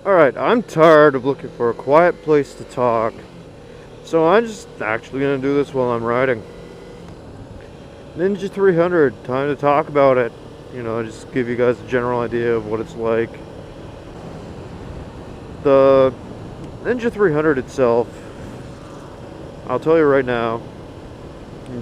Alright, I'm tired of looking for a quiet place to talk, so I'm just actually gonna do this while I'm riding. Ninja 300, time to talk about it. Just give you guys a general idea of what it's like. The Ninja 300 itself, I'll tell you right now,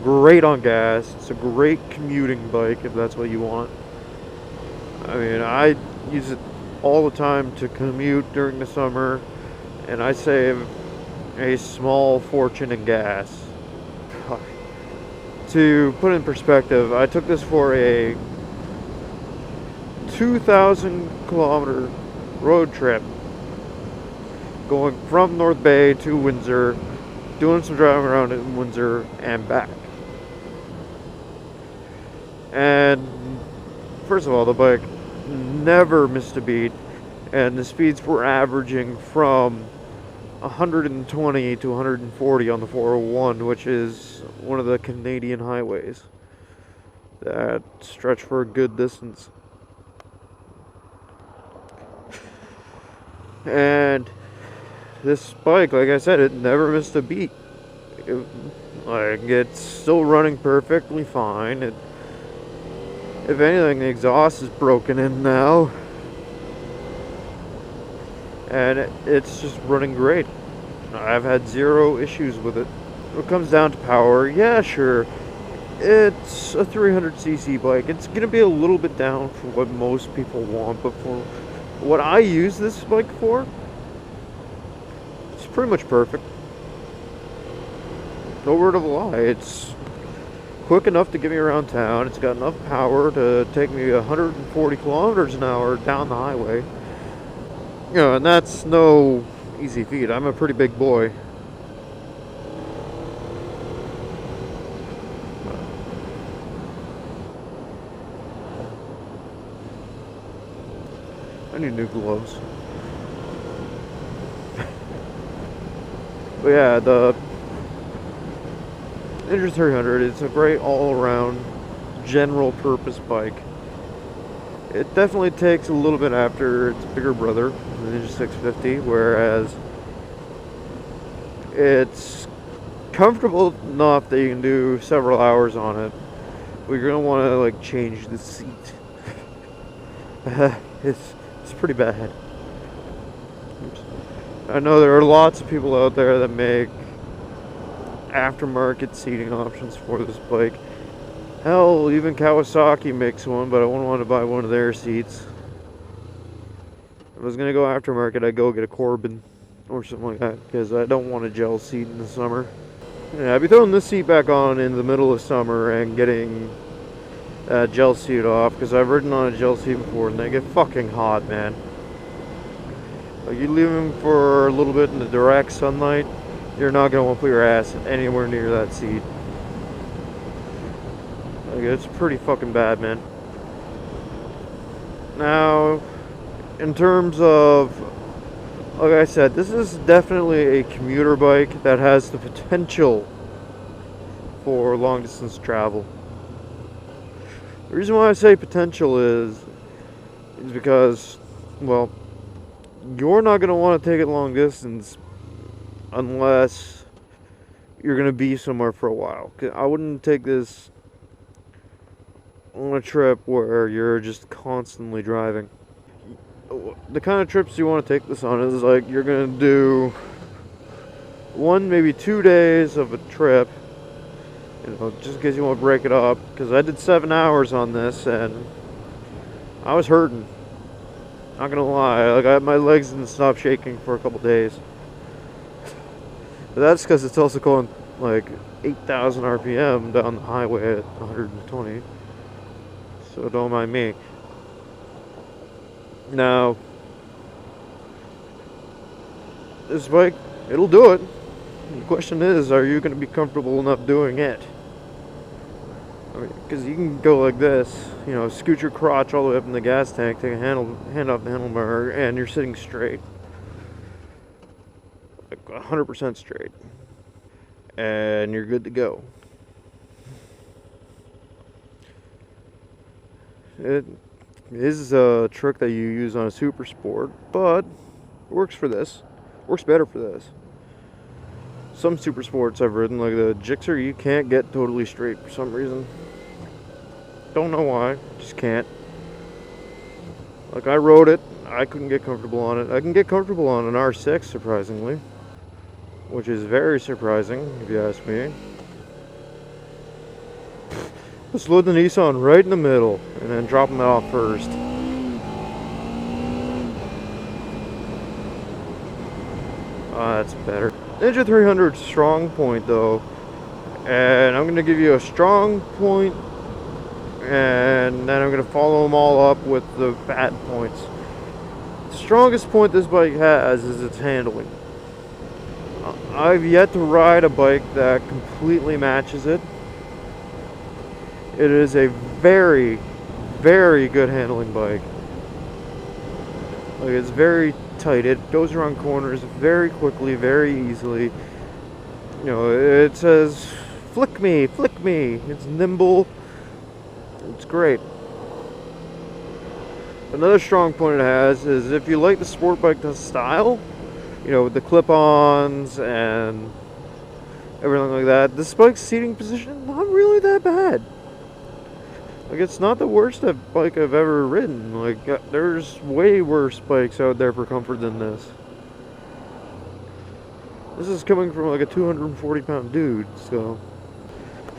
great on gas. It's a great commuting bike if that's what you want. I mean, I use it all the time to commute during the summer, and I save a small fortune in gas. To put in perspective, I took this for a 2,000 kilometer road trip going from North Bay to Windsor, doing some driving around in Windsor and back. And first of all, the bike never missed a beat, and the speeds were averaging from 120 to 140 on the 401, which is one of the Canadian highways that stretch for a good distance. And this bike, like I said, it never missed a beat. It's still running perfectly fine. If anything, the exhaust is broken in now, and it's just running great. I've had zero issues with it. When it comes down to power, yeah, sure, it's a 300cc bike. It's gonna be a little bit down for what most people want, but for what I use this bike for, it's pretty much perfect. No word of a lie. It's quick enough to get me around town. It's got enough power to take me 140 kilometers an hour down the highway. And that's no easy feat. I'm a pretty big boy. I need new gloves. But yeah, the Ninja 300 is a great all-around general purpose bike. It definitely takes a little bit after its bigger brother, the Ninja 650, whereas it's comfortable enough that you can do several hours on it, but you're gonna want to change the seat. It's pretty bad. Oops. I know there are lots of people out there that make aftermarket seating options for this bike. Hell, even Kawasaki makes one, but I wouldn't want to buy one of their seats. If I was gonna go aftermarket, I'd go get a Corbin or something like that, because I don't want a gel seat in the summer. Yeah, I'd be throwing this seat back on in the middle of summer and getting that gel seat off, because I've ridden on a gel seat before and they get fucking hot, man. You leave them for a little bit in the direct sunlight, you're not gonna want to put your ass anywhere near that seat. It's pretty fucking bad, man. Now, in terms of, like I said, this is definitely a commuter bike that has the potential for long distance travel. The reason why I say potential is because, well, you're not going to want to take it long distance unless you're going to be somewhere for a while. I wouldn't take this on a trip where you're just constantly driving. The kind of trips you want to take this on is you're going to do 1, maybe 2 days of a trip, just in case you want to break it up, because I did 7 hours on this and I was hurting. Not gonna lie, my legs didn't stop shaking for a couple days. But that's because it's also going 8,000 RPM down the highway at 120. So don't mind me. Now, this bike, it'll do it. The question is, are you going to be comfortable enough doing it? Because you can go like this, scoot your crotch all the way up in the gas tank, take a hand off the handlebar, and you're sitting straight. 100% straight. And you're good to go. It is a trick that you use on a super sport, but It works for this. Works better for this. Some super sports I've ridden, like the Gixxer, you can't get totally straight for some reason. Don't know why, just can't. Like I rode it, I couldn't get comfortable on it. I can get comfortable on an R6, surprisingly. Which is very surprising, if you ask me. Let's load the Nissan right in the middle, and then drop them off first. That's better. Ninja 300 strong point though, and I'm going to give you a strong point, and then I'm going to follow them all up with the bad points. The strongest point this bike has is its handling. I've yet to ride a bike that completely matches it. It is a very, very good handling bike. Like, it's very tight. It goes around corners very quickly, very easily. You know, it says, flick me, flick me. It's nimble. It's great. Another strong point it has is if you like the sport bike style, you know, with the clip-ons and everything like that, this bike's seating position not really that bad. Like, it's not the worst bike I've ever ridden. Like, there's way worse bikes out there for comfort than this. This is coming from like a 240-pound dude, so.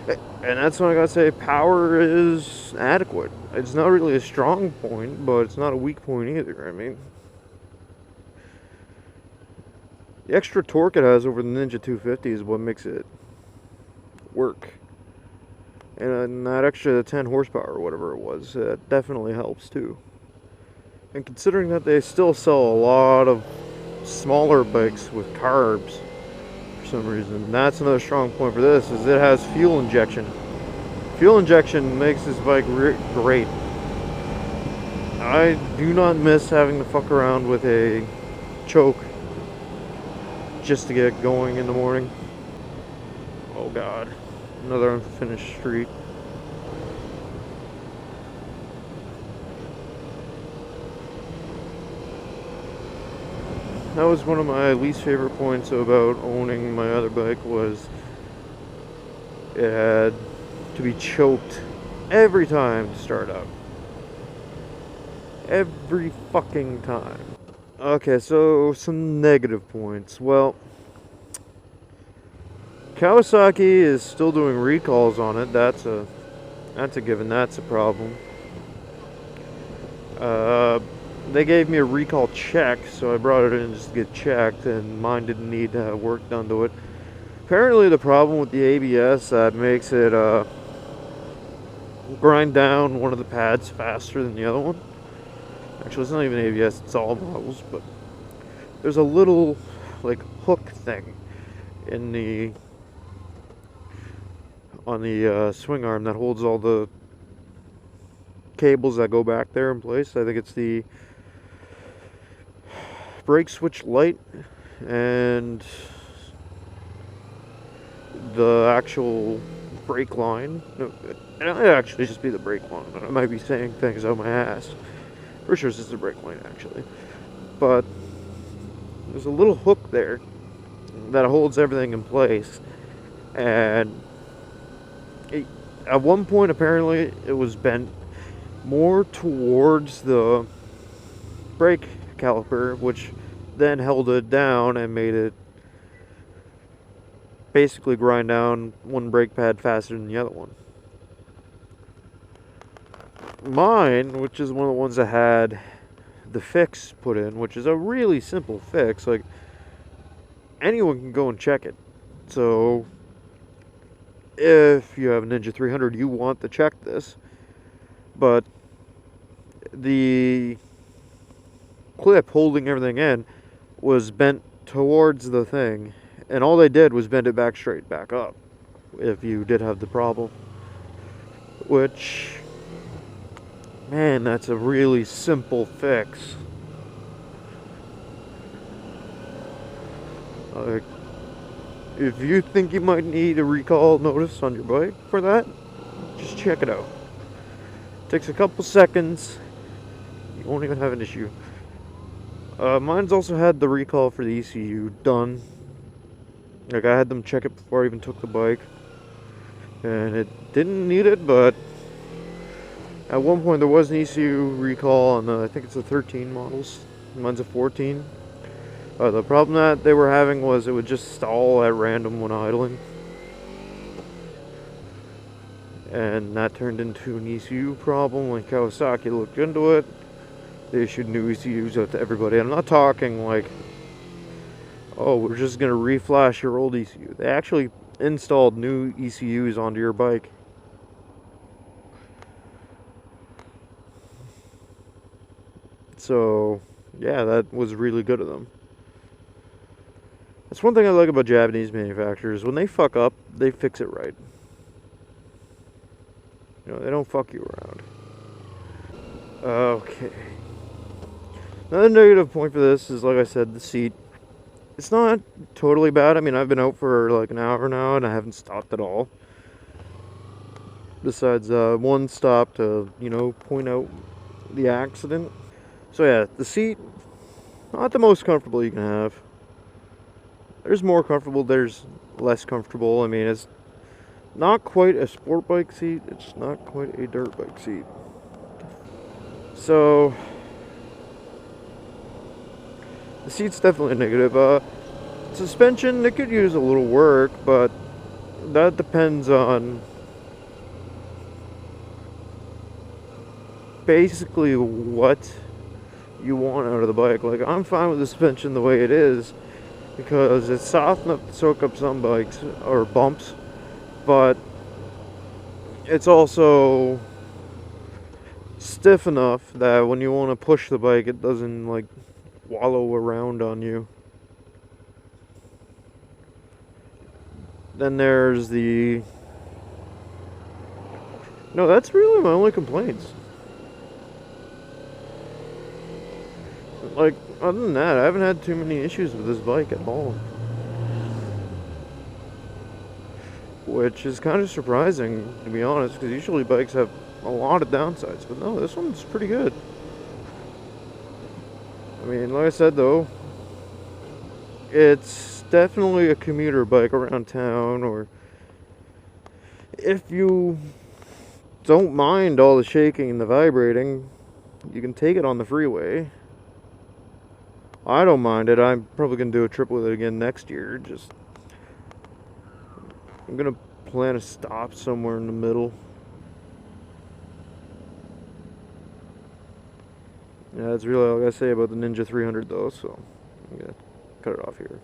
And that's when I gotta say, power is adequate. It's not really a strong point, but it's not a weak point either. I mean, the extra torque it has over the Ninja 250 is what makes it work. And that extra 10 horsepower or whatever it was, that definitely helps too. And considering that they still sell a lot of smaller bikes with carbs for some reason, that's another strong point for this, is it has fuel injection. Fuel injection makes this bike great. I do not miss having to fuck around with a choke just to get going in the morning. Oh god. Another unfinished street. That was one of my least favorite points about owning my other bike, was it had to be choked every time to start up. Every fucking time. Okay, so some negative points. Well, Kawasaki is still doing recalls on it. That's a given. That's a problem. They gave me a recall check, so I brought it in just to get checked, and mine didn't need work done to it. Apparently, the problem with the ABS that makes it grind down one of the pads faster than the other one. Actually, it's not even ABS; it's all models. But there's a little like hook thing in the on the swing arm that holds all the cables that go back there in place. I think it's the brake switch light and the actual brake line. No, it might actually just be the brake line. I might be saying things out my ass. Pretty sure it's just the brake line actually. But there's a little hook there that holds everything in place, and at one point apparently it was bent more towards the brake caliper, which then held it down and made it basically grind down one brake pad faster than the other one. Mine, which is one of the ones that had the fix put in, which is a really simple fix, like anyone can go and check it. So if you have a Ninja 300, you want to check this, but the clip holding everything in was bent towards the thing, and all they did was bend it back straight back up if you did have the problem. Which, man, that's a really simple fix. If you think you might need a recall notice on your bike for that, just check it out. It takes a couple seconds. You won't even have an issue. Mine's also had the recall for the ECU done. Like, I had them check it before I even took the bike. And it didn't need it, but at one point there was an ECU recall on I think it's the 13 models. Mine's a 14. The problem that they were having was it would just stall at random when idling. And that turned into an ECU problem when Kawasaki looked into it. They issued new ECUs out to everybody. I'm not talking like, oh, we're just going to reflash your old ECU. They actually installed new ECUs onto your bike. So, yeah, that was really good of them. That's one thing I like about Japanese manufacturers. When they fuck up, they fix it right. You know, they don't fuck you around. Okay. Another negative point for this is, like I said, the seat. It's not totally bad. I mean, I've been out for like an hour now and I haven't stopped at all. Besides one stop to, you know, point out the accident. So yeah, the seat, not the most comfortable you can have. There's more comfortable, there's less comfortable. I mean, it's not quite a sport bike seat. It's not quite a dirt bike seat. So, the seat's definitely negative. Suspension, it could use a little work, but that depends on basically what you want out of the bike. Like, I'm fine with the suspension the way it is because it's soft enough to soak up some bikes or bumps, but it's also stiff enough that when you want to push the bike, it doesn't like wallow around on you. Then there's the... No, that's really my only complaints. Like, other than that, I haven't had too many issues with this bike at all. Which is kind of surprising, to be honest, because usually bikes have a lot of downsides. But no, this one's pretty good. I mean, like I said, though, it's definitely a commuter bike around town, or if you don't mind all the shaking and the vibrating, you can take it on the freeway. I don't mind it. I'm probably going to do a trip with it again next year. I'm going to plan a stop somewhere in the middle. Yeah, that's really all I got to say about the Ninja 300 though, so I'm going to cut it off here.